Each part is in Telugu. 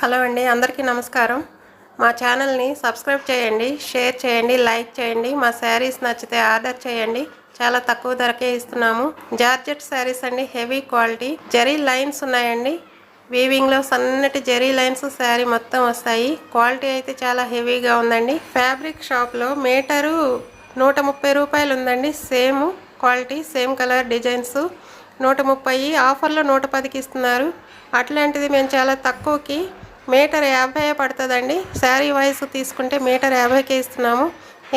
హలో అండి, అందరికీ నమస్కారం. మా ఛానల్ని సబ్స్క్రైబ్ చేయండి, షేర్ చేయండి, లైక్ చేయండి. మా శారీస్ నచ్చితే ఆర్డర్ చేయండి. చాలా తక్కువ ధరకే ఇస్తున్నాము. జార్జెట్ శారీస్ అండి, హెవీ క్వాలిటీ. జరీ లైన్స్ ఉన్నాయండి. వీవింగ్లో సన్నటి జరీ లైన్స్ శారీ మొత్తం వస్తాయి. క్వాలిటీ అయితే చాలా హెవీగా ఉందండి. ఫ్యాబ్రిక్ షాప్లో మీటరు 130 రూపాయలు ఉందండి. Same quality, same colour, designs 130. ఆఫర్లో 110కి ఇస్తున్నారు. అట్లాంటిది మేము చాలా తక్కువకి మీటర్ 50 పడుతుందండి. శారీ వైజ్ తీసుకుంటే మీటర్ 50కే ఇస్తున్నాము.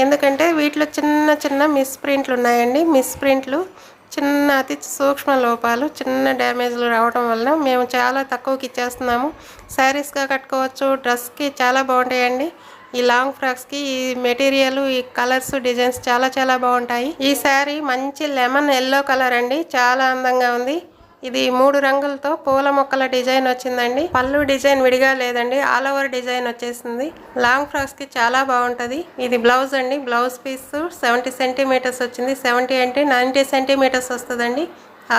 ఎందుకంటే వీటిలో చిన్న చిన్న మిస్ ప్రింట్లు ఉన్నాయండి. మిస్ ప్రింట్లు చిన్న అతి సూక్ష్మ లోపాలు, చిన్న డ్యామేజ్లు రావడం వలన మేము చాలా తక్కువకి ఇచ్చేస్తున్నాము. శారీస్గా కట్టుకోవచ్చు, డ్రెస్కి చాలా బాగుంటాయండి. ఈ లాంగ్ ఫ్రాక్స్కి ఈ మెటీరియల్, ఈ కలర్స్, డిజైన్స్ చాలా చాలా బాగుంటాయి. ఈ శారీ మంచి లెమన్ ఎల్లో కలర్ అండి, చాలా అందంగా ఉంది. ఇది 3 రంగులతో పూల మొక్కల డిజైన్ వచ్చిందండి. పళ్ళు డిజైన్ విడిగా లేదండి, ఆల్ ఓవర్ డిజైన్ వచ్చేసింది. లాంగ్ ఫ్రాక్స్కి చాలా బాగుంటుంది. ఇది బ్లౌజ్ అండి. బ్లౌజ్ పీస్ 70 సెంటీమీటర్స్ వచ్చింది. 70 అంటే 90 సెంటీమీటర్స్ వస్తుందండి.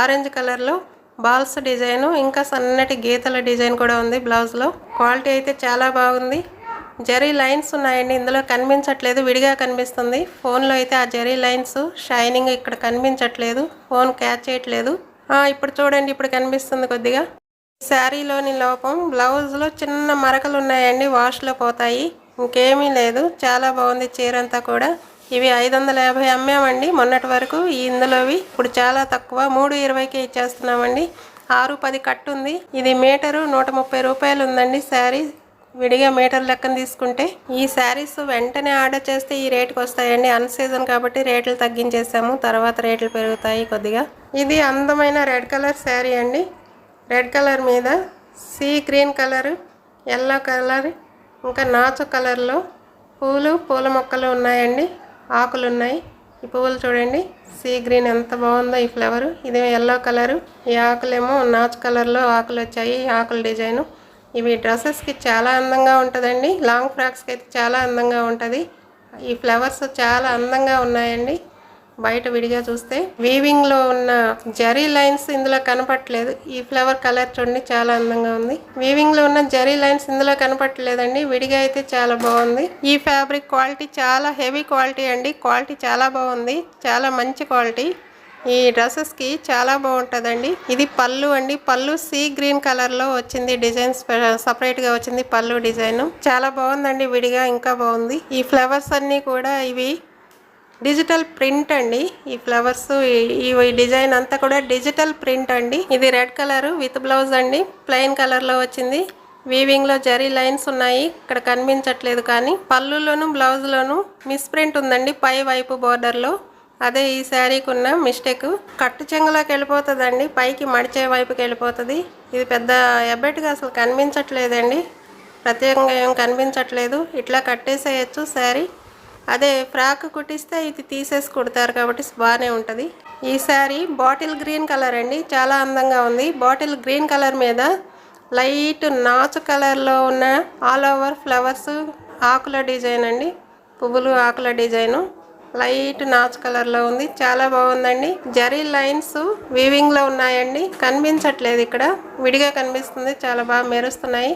ఆరెంజ్ కలర్లో బాల్స్ డిజైన్, ఇంకా సన్నటి గీతల డిజైన్ కూడా ఉంది బ్లౌజ్లో. క్వాలిటీ అయితే చాలా బాగుంది. జరీ లైన్స్ ఉన్నాయండి, ఇందులో కనిపించట్లేదు, విడిగా కనిపిస్తుంది. ఫోన్లో అయితే ఆ జరీ లైన్స్ షైనింగ్ ఇక్కడ కనిపించట్లేదు, ఫోన్ క్యాచ్ చేయట్లేదు. ఇప్పుడు చూడండి, ఇప్పుడు కనిపిస్తుంది కొద్దిగా. శారీలోని లోపం బ్లౌజ్లో చిన్న మరకలు ఉన్నాయండి, వాష్లో పోతాయి, ఇంకేమీ లేదు. చాలా బాగుంది చీర అంతా కూడా. ఇవి 550 అమ్మామండి మొన్నటి వరకు. ఇందులోవి ఇప్పుడు చాలా తక్కువ 320కే ఇచ్చేస్తున్నామండి. 6-10 కట్టు ఉంది. ఇది మీటరు 130 రూపాయలు ఉందండి శారీ. విడిగా మీటర్ లెక్కన తీసుకుంటే ఈ శారీస్ వెంటనే ఆర్డర్ చేస్తే ఈ రేటుకి వస్తాయండి. అన్ సీజన్ కాబట్టి రేట్లు తగ్గించేసాము, తర్వాత రేట్లు పెరుగుతాయి కొద్దిగా. ఇది అందమైన రెడ్ కలర్ శారీ అండి. రెడ్ కలర్ మీద sea green colour, yellow colour, ఇంకా నాచు కలర్లో పూల మొక్కలు ఉన్నాయండి, ఆకులు ఉన్నాయి. ఈ పువ్వులు చూడండి, సీ గ్రీన్ ఎంత బాగుందో ఈ ఫ్లవర్. ఇది ఎల్లో కలరు, ఈ ఆకులేమో నాచు కలర్లో ఆకులు వచ్చాయి, ఆకుల డిజైను. ఇవి డ్రెస్సెస్కి చాలా అందంగా ఉంటుందండి. లాంగ్ ఫ్రాక్స్కి అయితే చాలా అందంగా ఉంటుంది. ఈ ఫ్లవర్స్ చాలా అందంగా ఉన్నాయండి. బయట విడిగా చూస్తే వీవింగ్లో ఉన్న జరీ లైన్స్ ఇందులో కనపట్లేదు. ఈ ఫ్లవర్ కలర్ చూడండి, చాలా అందంగా ఉంది. వీవింగ్లో ఉన్న జరీ లైన్స్ ఇందులో కనపట్లేదండి, విడిగా అయితే చాలా బాగుంది. ఈ ఫ్యాబ్రిక్ క్వాలిటీ చాలా హెవీ క్వాలిటీ అండి. క్వాలిటీ చాలా బాగుంది, చాలా మంచి క్వాలిటీ. ఈ డ్రెస్సెస్కి చాలా బాగుంటుందండి. ఇది పళ్ళు అండి. పళ్ళు సీ గ్రీన్ కలర్లో వచ్చింది, డిజైన్స్ సపరేట్గా వచ్చింది పళ్ళు డిజైన్. చాలా బాగుందండి, విడిగా ఇంకా బాగుంది. ఈ ఫ్లవర్స్ అన్నీ కూడా ఇవి డిజిటల్ ప్రింట్ అండి. ఈ ఫ్లవర్స్, ఈ డిజైన్ అంతా కూడా డిజిటల్ ప్రింట్ అండి. ఇది రెడ్ కలర్ విత్ బ్లౌజ్ అండి, ప్లెయిన్ కలర్లో వచ్చింది. వీవింగ్లో జరీ లైన్స్ ఉన్నాయి, ఇక్కడ కనిపించట్లేదు. కానీ పళ్ళులోను బ్లౌజ్లోను మిస్ ప్రింట్ ఉందండి, పై వైపు బోర్డర్లో. అదే ఈ శారీకి ఉన్న మిస్టేక్. కట్టు చెంగులోకి వెళ్ళిపోతుందండి, పైకి మడిచే వైపుకి వెళ్ళిపోతుంది. ఇది పెద్ద ఎబ్బెట్టుగా అసలు కనిపించట్లేదండి, ప్రత్యేకంగా ఏం కనిపించట్లేదు. ఇట్లా కట్టేసేయచ్చు శారీ. అదే ఫ్రాక్ కుట్టిస్తే ఇది తీసేసి కుడతారు కాబట్టి బాగానే ఉంటుంది. ఈ శారీ బాటిల్ గ్రీన్ కలర్ అండి, చాలా అందంగా ఉంది. బాటిల్ గ్రీన్ కలర్ మీద లైట్ నాచు కలర్లో ఉన్న ఆల్ ఓవర్ ఫ్లవర్స్, ఆకుల డిజైన్ అండి, పువ్వులు ఆకుల డిజైను లైట్ నాచు కలర్లో ఉంది, చాలా బాగుందండి. జరీ లైన్స్ వీవింగ్లో ఉన్నాయండి, కనిపించట్లేదు, ఇక్కడ విడిగా కనిపిస్తుంది. చాలా బాగా మెరుస్తున్నాయి,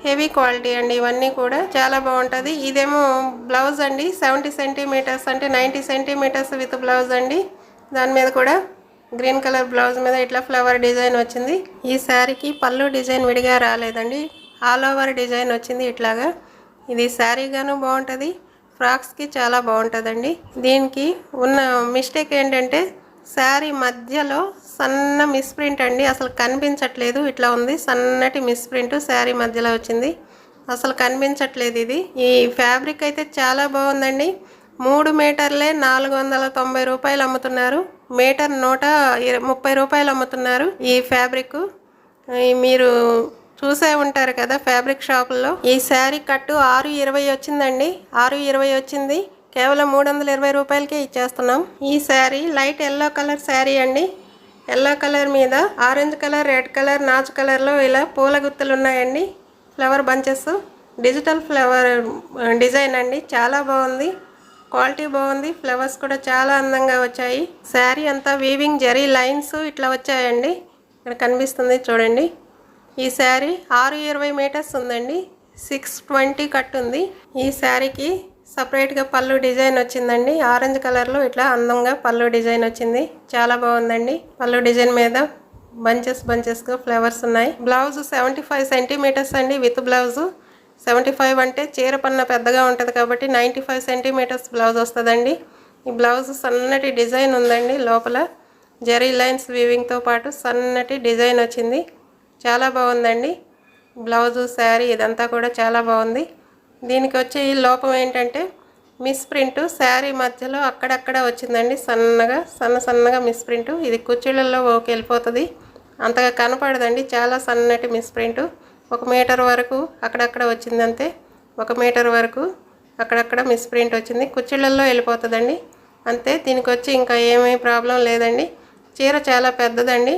హెవీ క్వాలిటీ అండి. ఇవన్నీ కూడా చాలా బాగుంటుంది. ఇదేమో బ్లౌజ్ అండి, 70 సెంటీమీటర్స్ అంటే 90 సెంటీమీటర్స్ విత్ బ్లౌజ్ అండి. దాని మీద కూడా గ్రీన్ కలర్ బ్లౌజ్ మీద ఇట్లా ఫ్లవర్ డిజైన్ వచ్చింది. ఈ శారీకి పళ్ళు డిజైన్ విడిగా రాలేదండి, ఆల్ ఓవర్ డిజైన్ వచ్చింది ఇట్లాగా. ఇది శారీగాను బాగుంటుంది, ఫ్రాక్స్కి చాలా బాగుంటుందండి. దీనికి ఉన్న మిస్టేక్ ఏంటంటే శారీ మధ్యలో సన్న మిస్ ప్రింట్ అండి, అసలు కనిపించట్లేదు. ఇట్లా ఉంది సన్నటి మిస్ ప్రింట్ శారీ మధ్యలో వచ్చింది, అసలు కనిపించట్లేదు. ఇది ఈ ఫ్యాబ్రిక్ అయితే చాలా బాగుందండి. 3 మీటర్లే 490 రూపాయలు అమ్ముతున్నారు, మీటర్ 130 రూపాయలు అమ్ముతున్నారు. ఈ ఫ్యాబ్రిక్ మీరు చూసే ఉంటారు కదా ఫ్యాబ్రిక్ షాపుల్లో. ఈ శారీ కట్టు 620 వచ్చిందండి, 620 వచ్చింది. కేవలం 320 రూపాయలకే ఇచ్చేస్తున్నాం. ఈ sari light yellow colour sari అండి. ఎల్లో కలర్ మీద ఆరెంజ్ కలర్, రెడ్ కలర్, నాచు కలర్లో ఇలా పూల గుత్తులు ఉన్నాయండి, flower bunches. Digital flower design అండి, చాలా బాగుంది, క్వాలిటీ బాగుంది. ఫ్లవర్స్ కూడా చాలా అందంగా వచ్చాయి. శారీ అంతా వీవింగ్ జరీ లైన్స్ ఇట్లా వచ్చాయండి, ఇక్కడ కనిపిస్తుంది చూడండి. ఈ శారీ 620 మీటర్స్ ఉందండి. 620 కట్ ఉంది. ఈ శారీకి సపరేట్గా పళ్ళు డిజైన్ వచ్చిందండి. ఆరెంజ్ కలర్లో ఇట్లా అందంగా పళ్ళు డిజైన్ వచ్చింది. చాలా బాగుందండి. పళ్ళు డిజైన్ మీద బంచెస్గా ఫ్లవర్స్ ఉన్నాయి. బ్లౌజ్ 75 సెంటీమీటర్స్ అండి విత్ బ్లౌజు. 75 అంటే చీర పన్న పెద్దగా ఉంటుంది కాబట్టి 95 సెంటీమీటర్స్ బ్లౌజ్ వస్తుందండి. ఈ బ్లౌజ్ సన్నటి డిజైన్ ఉందండి. లోపల జరీ లైన్స్ వీవింగ్తో పాటు సన్నటి డిజైన్ వచ్చింది. చాలా బాగుందండి. బ్లౌజు శారీ ఇదంతా కూడా చాలా బాగుంది. దీనికి వచ్చే ఈ లోపం ఏంటంటే మిస్ ప్రింట్ శారీ మధ్యలో అక్కడక్కడ వచ్చిందండి. సన్నగా మిస్ ప్రింట్. ఇది కుర్చీలలో ఓకే వెళ్ళిపోతుంది, అంతగా కనపడదండి. చాలా సన్నటి మిస్ ప్రింట్. 1 మీటర్ వరకు అక్కడక్కడ వచ్చింది అంతే. 1 మీటర్ వరకు అక్కడక్కడ మిస్ ప్రింట్ వచ్చింది. కుర్చీలలో వెళ్ళిపోతుందండి అంతే. దీనికి వచ్చి ఇంకా ఏమీ ప్రాబ్లం లేదండి. చీర చాలా పెద్దదండి.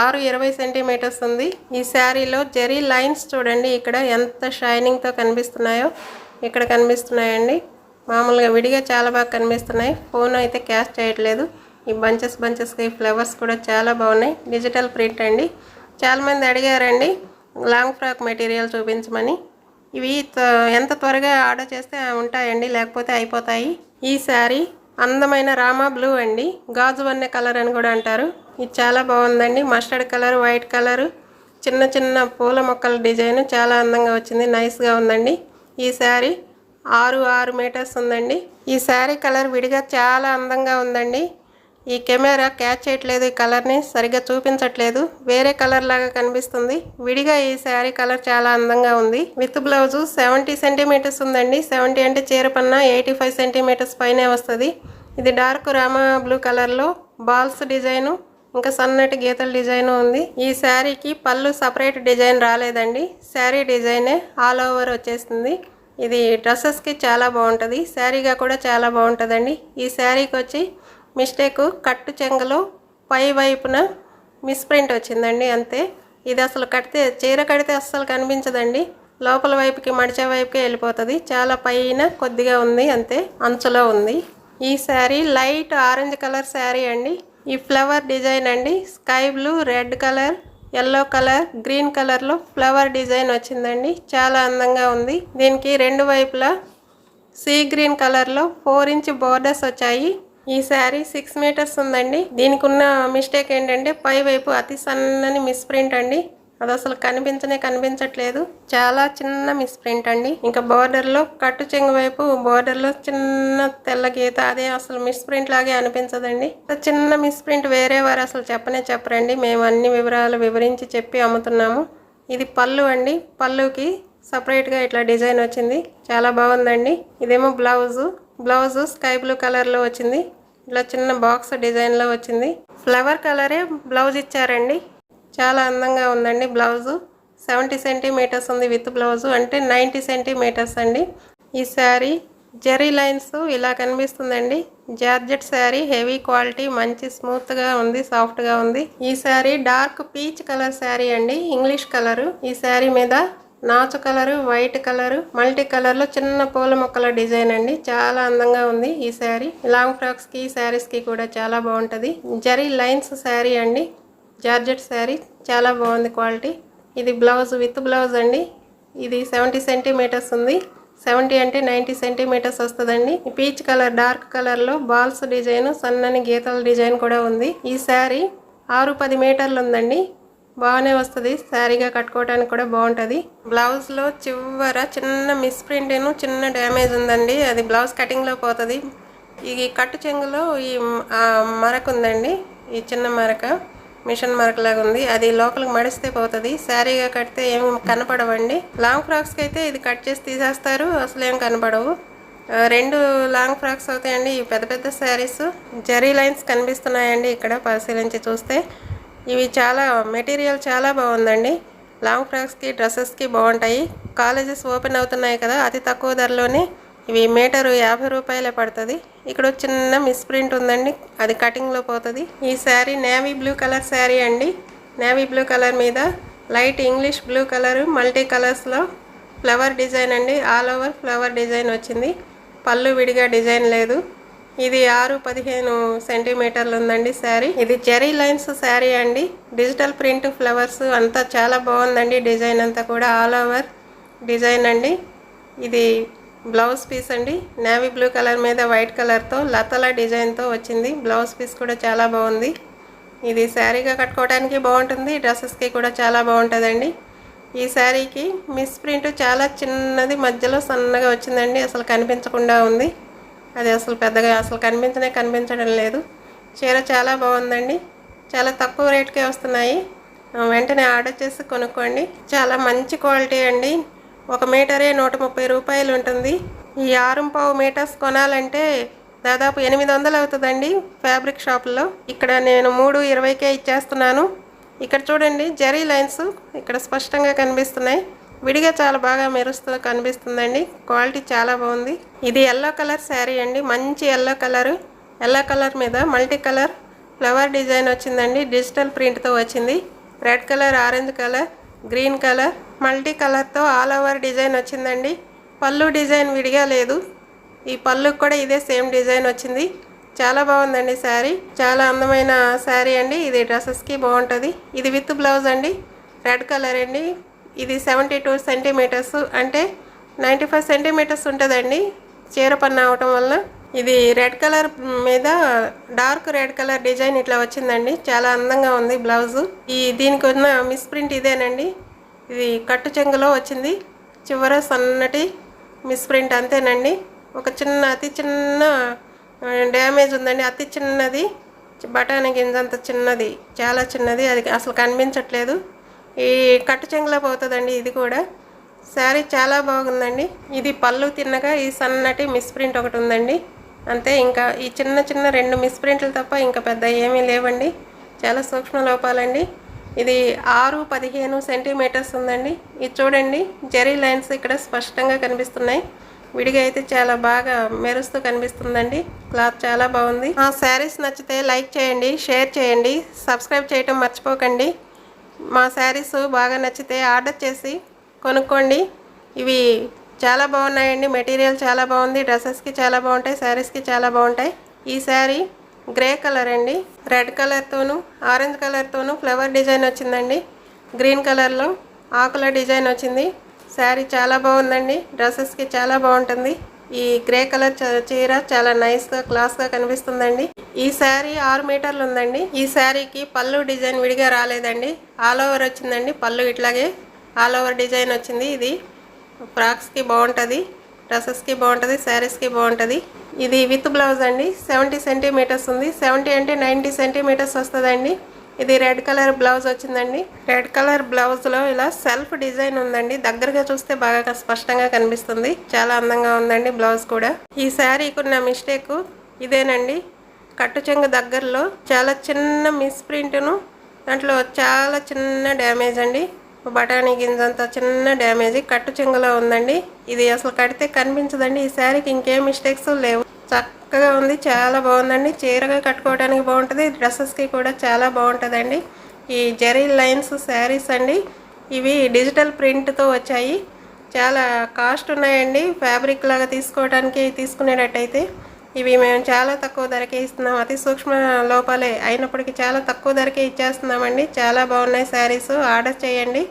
620 సెంటీమీటర్స్ ఉంది. ఈ శారీలో జరీ లైన్స్ చూడండి ఇక్కడ ఎంత షైనింగ్తో కనిపిస్తున్నాయో. ఇక్కడ కనిపిస్తున్నాయండి. మామూలుగా విడిగా చాలా బాగా కనిపిస్తున్నాయి. ఫోన్ అయితే క్యాష్ చేయట్లేదు. ఈ బంచెస్గా ఈ ఫ్లవర్స్ కూడా చాలా బాగున్నాయి. డిజిటల్ ప్రింట్ అండి. చాలామంది అడిగారండి లాంగ్ ఫ్రాక్ మెటీరియల్ చూపించమని. ఇవి ఎంత త్వరగా ఆర్డర్ చేస్తే ఉంటాయండి, లేకపోతే అయిపోతాయి. ఈ శారీ అందమైన రామా బ్లూ అండి. గాజు వన్నె కలర్ అని కూడా అంటారు. ఇది చాలా బాగుందండి. మస్టర్డ్ కలర్, వైట్ కలరు, చిన్న పూల మొక్కల డిజైన్ చాలా అందంగా వచ్చింది. నైస్గా ఉందండి. ఈ శారీ 6 మీటర్స్ ఉందండి. ఈ శారీ కలర్ విడిగా చాలా అందంగా ఉందండి. ఈ కెమెరా క్యాచ్ చేయట్లేదు, ఈ కలర్ని సరిగ్గా చూపించట్లేదు, వేరే కలర్ లాగా కనిపిస్తుంది. విడిగా ఈ శారీ కలర్ చాలా అందంగా ఉంది. విత్ బ్లౌజు 70 సెంటీమీటర్స్ ఉందండి. 70 అంటే చీర పన్న 85 సెంటీమీటర్స్ పైనే వస్తుంది. ఇది డార్క్ రామా బ్లూ కలర్లో బాల్స్ డిజైను, ఇంకా సన్నటి గీతల డిజైన్ ఉంది. ఈ శారీకి పళ్ళు సపరేట్ డిజైన్ రాలేదండి. శారీ డిజైనే ఆల్ ఓవర్ వచ్చేస్తుంది. ఇది డ్రెస్సెస్కి చాలా బాగుంటుంది, శారీగా కూడా చాలా బాగుంటుందండి. ఈ శారీకి వచ్చి మిస్టేక్ కట్టు చెంగలో పై వైపున మిస్ ప్రింట్ వచ్చిందండి అంతే. ఇది అసలు చీర కడితే అస్సలు కనిపించదండి. లోపల వైపుకి మడిచే వైపుకి వెళ్ళిపోతుంది. చాలా పైన కొద్దిగా ఉంది అంతే, అంచులో ఉంది. ఈ sari light orange colour sari అండి. ఈ ఫ్లవర్ డిజైన్ అండి sky blue, red colour, yellow colour, green కలర్లో ఫ్లవర్ డిజైన్ వచ్చిందండి. చాలా అందంగా ఉంది. దీనికి 2 వైపులా సీ గ్రీన్ కలర్లో 4 ఇంచ్ బోర్డర్స్ వచ్చాయి. ఈ శారీ 6 మీటర్స్ ఉందండి. దీనికి ఉన్న మిస్టేక్ ఏంటంటే పై వైపు అతి సన్నని మిస్ ప్రింట్ అండి. అది అసలు కనిపించట్లేదు. చాలా చిన్న మిస్ ప్రింట్ అండి. ఇంకా బోర్డర్లో కట్టు చెంగు వైపు బోర్డర్లో చిన్న తెల్ల గీత, అదే అసలు మిస్ ప్రింట్ లాగే అనిపించదండి. చిన్న మిస్ ప్రింట్ వేరే వారు అసలు చెప్పరండి. మేము అన్ని వివరాలు వివరించి చెప్పి అమ్ముతున్నాము. ఇది పళ్ళు అండి. పళ్ళుకి సపరేట్గా ఇట్లా డిజైన్ వచ్చింది. చాలా బాగుందండి. ఇదేమో బ్లౌజు స్కై బ్లూ కలర్లో వచ్చింది. ఇట్లా చిన్న బాక్స్ డిజైన్లో వచ్చింది. ఫ్లవర్ కలరే బ్లౌజ్ ఇచ్చారండి. చాలా అందంగా ఉందండి. బ్లౌజు 70 సెంటీమీటర్స్ ఉంది విత్ బ్లౌజు, అంటే 90 సెంటీమీటర్స్ అండి. ఈ శారీ జరీ లైన్స్ ఇలా కనిపిస్తుందండి. జార్జెట్ శారీ, హెవీ క్వాలిటీ, మంచి స్మూత్గా ఉంది, సాఫ్ట్గా ఉంది. ఈ sari dark peach colour sari అండి, ఇంగ్లీష్ కలరు. ఈ శారీ మీద నాచు కలరు, వైట్ కలరు, మల్టీ కలర్లో చిన్న పూల మొక్కల డిజైన్ అండి. చాలా అందంగా ఉంది ఈ శారీ. లాంగ్ ఫ్రాక్స్కి, శారీస్కి కూడా చాలా బాగుంటుంది. జరీ లైన్స్ శారీ అండి, జార్జెట్ శారీ, చాలా బాగుంది క్వాలిటీ. ఇది బ్లౌజ్ విత్ బ్లౌజ్ అండి. ఇది 70 సెంటీమీటర్స్ ఉంది. 70 అంటే 90 సెంటీమీటర్స్ వస్తుందండి. పీచ్ కలర్, డార్క్ కలర్లో బాల్స్ డిజైన్, సన్నని గీతల డిజైన్ కూడా ఉంది. ఈ శారీ 6-10 మీటర్లు ఉందండి. బాగానే వస్తుంది. శారీగా కట్టుకోవడానికి కూడా బాగుంటుంది. బ్లౌజ్లో చివర చిన్న మిస్ ప్రింట్, చిన్న డ్యామేజ్ ఉందండి. అది బ్లౌజ్ కటింగ్లో పోతుంది. ఈ కట్టు చెంగులో ఈ మరక ఉందండి, ఈ చిన్న మరక మిషన్ మరక లాగా ఉంది. అది లోపలికి మడిస్తే పోతుంది. శారీగా కడితే ఏం కనపడవండి. లాంగ్ ఫ్రాక్స్కి అయితే ఇది కట్ చేసి తీసేస్తారు, అసలు ఏం కనపడవు. 2 లాంగ్ ఫ్రాక్స్ అవుతాయండి. ఈ పెద్ద శారీస్. జరీ లైన్స్ కనిపిస్తున్నాయండి ఇక్కడ పరిశీలించి చూస్తే. ఇవి మెటీరియల్ చాలా బాగుందండి. లాంగ్ ఫ్రాక్స్కి, డ్రెస్సెస్కి బాగుంటాయి. కాలేజెస్ ఓపెన్ అవుతున్నాయి కదా, అతి తక్కువ ధరలోనే ఇవి మీటరు 50 రూపాయలే పడుతుంది. ఇక్కడ చిన్న మిస్ ప్రింట్ ఉందండి, అది కటింగ్లో పోతుంది. ఈ sari navy blue colour sari అండి. నేవీ బ్లూ కలర్ మీద light English blue colour, multi కలర్స్లో ఫ్లవర్ డిజైన్ అండి. ఆల్ ఓవర్ ఫ్లవర్ డిజైన్ వచ్చింది. పళ్ళు విడిగా డిజైన్ లేదు. ఇది 6-15 సెంటీమీటర్లు ఉందండి శారీ. ఇది జెరీ లైన్స్ శారీ అండి. డిజిటల్ ప్రింట్ ఫ్లవర్స్ అంతా చాలా బాగుందండి. డిజైన్ అంతా కూడా ఆల్ ఓవర్ డిజైన్ అండి. ఇది బ్లౌజ్ పీస్ అండి. నేవీ బ్లూ కలర్ మీద వైట్ కలర్తో లతల డిజైన్తో వచ్చింది. బ్లౌజ్ పీస్ కూడా చాలా బాగుంది. ఇది శారీగా కట్టుకోవడానికి బాగుంటుంది, డ్రెస్సెస్కి కూడా చాలా బాగుంటుందండి. ఈ శారీకి మిస్ ప్రింట్ చాలా చిన్నది మధ్యలో సన్నగా వచ్చిందండి. అసలు కనిపించకుండా ఉంది. అది అసలు పెద్దగా అసలు కనిపించడం లేదు. చీర చాలా బాగుందండి. చాలా తక్కువ రేటుకే వస్తున్నాయి. వెంటనే ఆర్డర్ చేసి కొనుక్కోండి. చాలా మంచి క్వాలిటీ అండి. 1 మీటరే 130 రూపాయలు ఉంటుంది. ఈ 6.5 మీటర్స్ కొనాలంటే దాదాపు 800 అవుతుందండి ఫ్యాబ్రిక్ షాపుల్లో. ఇక్కడ నేను 320కే ఇచ్చేస్తున్నాను. ఇక్కడ చూడండి జెరీ లైన్స్ ఇక్కడ స్పష్టంగా కనిపిస్తున్నాయి. విడిగా చాలా బాగా మెరుస్తూ కనిపిస్తుందండి. క్వాలిటీ చాలా బాగుంది. ఇది ఎల్లో కలర్ శారీ అండి. మంచి ఎల్లో కలర్ మీద మల్టీ కలర్ ఫ్లవర్ డిజైన్ వచ్చిందండి. డిజిటల్ ప్రింట్తో వచ్చింది. Red colour, orange colour, green colour multi కలర్తో ఆల్ ఓవర్ డిజైన్ వచ్చిందండి. పళ్ళు డిజైన్ విడిగా లేదు. ఈ పళ్ళుకి కూడా ఇదే సేమ్ డిజైన్ వచ్చింది. చాలా బాగుందండి శారీ. చాలా అందమైన శారీ అండి. ఇది డ్రెస్సెస్కి బాగుంటుంది. ఇది విత్ బ్లౌజ్ అండి. రెడ్ కలర్ అండి. ఇది 72 సెంటీమీటర్స్ అంటే 95 సెంటీమీటర్స్ ఉంటుందండి చీర పన్ను అవటం వల్ల. ఇది రెడ్ కలర్ మీద డార్క్ రెడ్ కలర్ డిజైన్ ఇట్లా వచ్చిందండి. చాలా అందంగా ఉంది బ్లౌజు. దీనికి ఉన్న మిస్ ప్రింట్ ఇదేనండి. ఇది కట్టు చెంగులో వచ్చింది. చివర సన్నటి మిస్ ప్రింట్ అంతేనండి. ఒక అతి చిన్న డ్యామేజ్ ఉందండి. అతి చిన్నది, బఠానీ గింజంత చిన్నది, చాలా చిన్నది. అది అసలు కనిపించట్లేదు. ఈ కట్టు చెంగులో పోతుందండి. ఇది కూడా శారీ చాలా బాగుందండి. ఇది పళ్ళు తిన్నగా ఈ సన్నటి మిస్ ప్రింట్ ఒకటి ఉందండి అంతే. ఇంకా ఈ చిన్న 2 మిస్ ప్రింట్లు తప్ప ఇంకా పెద్ద ఏమీ లేవండి. చాలా సూక్ష్మ లోపాలండి. ఇది 6-15 సెంటీమీటర్స్ ఉందండి. ఇది చూడండి జెరీ లైన్స్ ఇక్కడ స్పష్టంగా కనిపిస్తున్నాయి. విడిగా అయితే చాలా బాగా మెరుస్తూ కనిపిస్తుందండి. క్లాత్ చాలా బాగుంది. ఆ శారీస్ నచ్చితే లైక్ చేయండి, షేర్ చేయండి, సబ్స్క్రైబ్ చేయటం మర్చిపోకండి. మా శారీస్ బాగా నచ్చితే ఆర్డర్ చేసి కొనుక్కోండి. ఇవి చాలా బాగున్నాయండి. మెటీరియల్ చాలా బాగుంది. డ్రెస్సెస్కి చాలా బాగుంటాయి, శారీస్కి చాలా బాగుంటాయి. ఈ శారీ గ్రే కలర్ అండి. రెడ్ కలర్తోనూ ఆరెంజ్ కలర్తోనూ ఫ్లవర్ డిజైన్ వచ్చిందండి. గ్రీన్ కలర్లో ఆకుల డిజైన్ వచ్చింది. శారీ చాలా బాగుందండి. డ్రెస్సెస్కి చాలా బాగుంటుంది. ఈ గ్రే కలర్ చీర చాలా నైస్గా క్లాస్గా కనిపిస్తుందండి. ఈ శారీ 6 మీటర్లు ఉందండి. ఈ శారీకి పళ్ళు డిజైన్ విడిగా రాలేదండి. ఆల్ ఓవర్ వచ్చిందండి. పళ్ళు ఇట్లాగే ఆల్ ఓవర్ డిజైన్ వచ్చింది. ఇది ఫ్రాక్స్కి బాగుంటుంది, డ్రెస్సెస్కి బాగుంటుంది, శారీస్కి బాగుంటుంది. ఇది విత్ బ్లౌజ్ అండి. 70 సెంటీమీటర్స్ ఉంది. 70 అంటే 90 సెంటీమీటర్స్ వస్తుందండి. ఇది రెడ్ కలర్ బ్లౌజ్ వచ్చిందండి. రెడ్ కలర్ బ్లౌజ్లో ఇలా సెల్ఫ్ డిజైన్ ఉందండి. దగ్గరగా చూస్తే బాగా స్పష్టంగా కనిపిస్తుంది. చాలా అందంగా ఉందండి బ్లౌజ్ కూడా. ఈ శారీకి ఉన్న మిస్టేక్ ఇదేనండి. కట్టు చెంగు దగ్గరలో చాలా చిన్న మిస్ ప్రింట్ను, దాంట్లో చాలా చిన్న డ్యామేజ్ అండి. బఠానీ గింజంత చిన్న డ్యామేజ్ కట్టు చెంగులో ఉందండి. ఇది అసలు కడితే కనిపించదండి. ఈ శారీకి ఇంకేం మిస్టేక్స్ లేవు. చక్కగా ఉంది. చాలా బాగుందండి. చీరగా కట్టుకోవడానికి బాగుంటుంది, డ్రెస్సెస్కి కూడా చాలా బాగుంటుందండి. ఈ జెరీ లైన్స్ శారీస్ అండి. ఇవి డిజిటల్ ప్రింట్తో వచ్చాయి. చాలా కాస్ట్ ఉన్నాయండి. ఫ్యాబ్రిక్ లాగా తీసుకునేటట్టయితే ఇవి మేము చాలా తక్కువ ధరకే ఇస్తున్నాం. అతి సూక్ష్మ లోపాలే అయినప్పటికీ చాలా తక్కువ ధరకే ఇచ్చేస్తున్నామండి. చాలా బాగున్నాయి శారీస్. ఆర్డర్ చేయండి,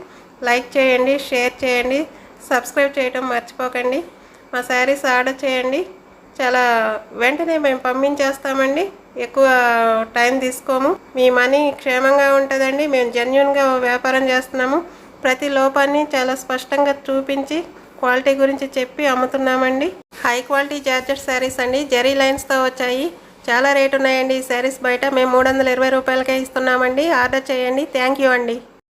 లైక్ చేయండి, షేర్ చేయండి, సబ్స్క్రైబ్ చేయటం మర్చిపోకండి. మా శారీస్ ఆర్డర్ చేయండి. చాలా వెంటనే మేము పంపించేస్తామండి. ఎక్కువ టైం తీసుకోము. మీ మనీ క్షేమంగా ఉంటుందండి. మేము జెన్యూన్గా వ్యాపారం చేస్తున్నాము. ప్రతి లోపాన్ని చాలా స్పష్టంగా చూపించి క్వాలిటీ గురించి చెప్పి అమ్ముతున్నామండి. హై క్వాలిటీ జార్జెట్ శారీస్ అండి. జెరీ లైన్స్తో వచ్చాయి. చాలా రేటు ఉన్నాయండి ఈ శారీస్ బయట. మేము 320 రూపాయలకే ఇస్తున్నామండి. ఆర్డర్ చేయండి. థ్యాంక్ యూ అండి.